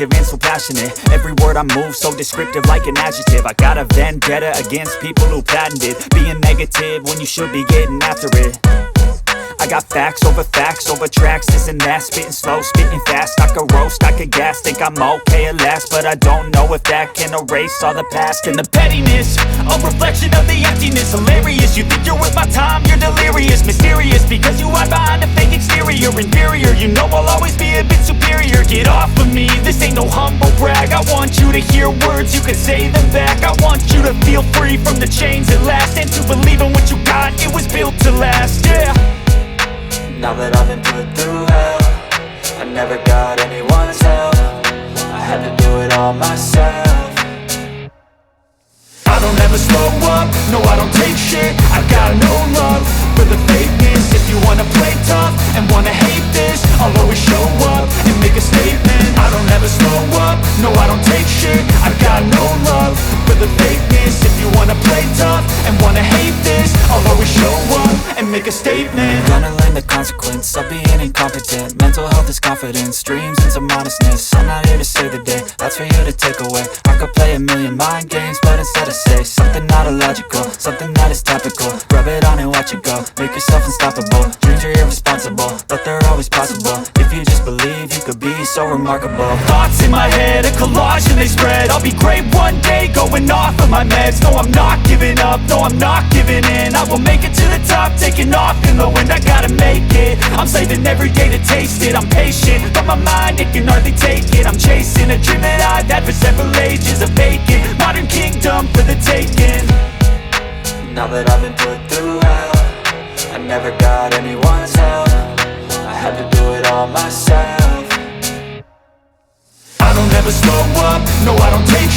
And so passionate, every word I move so descriptive like an adjective. I got a vendetta against people who patented being negative when you should be getting after it. I got facts over tracks, this and that. Spitting slow, spitting fast, I could roast, I could gas. Think I'm okay at last, but I don't know if that can erase all the past. And the pettiness, a reflection of the emptiness. Hilarious, you think you're worth my time, you're delirious. Mysterious, because you hide behind a fake exterior. Inferior, you know I'll always be a bit superior. Get off of me, this ain't no humble brag. I want you to hear words, you can say them back. I want you to feel free from the chains at last, and to believe in what you got, it was built to last, yeah. Now that I've been put through hell, I never got anyone's help. I had to do it all myself. I don't ever slow up, no I don't take shit. I got no love for the fakeness. If you wanna play tough and wanna hate this, I'll always show up and make a statement. I don't ever slow up, no I don't take shit. I got no love for the fakeness. If you wanna play tough and wanna hate this, I'll always show up and make a statement. Gonna learn the consequence of being incompetent. Mental health is confidence, dreams into modestness. I'm not here to save the day, that's for you to take away. I could play a million mind games, but instead I say something not illogical, something that is topical. Rub it on and watch it go, make yourself unstoppable. Dreams are irresponsible, but they're always possible. If you just believe, you could be so remarkable. Thoughts in my head, a collage and they spread. I'll be great one day, going off of my meds. No, I'm not giving up, no, I'm not giving in. I will make it to the top, taking off in the wind. I gotta make it, I'm saving every day to taste it. I'm patient, but my mind, it can hardly take it. I'm chasing a dream that I've had for several ages. A vacant, modern kingdom for the taking. Now that I've been put through hell, I never got anyone's help. I had to do it all myself. I don't ever slow up, no I don't take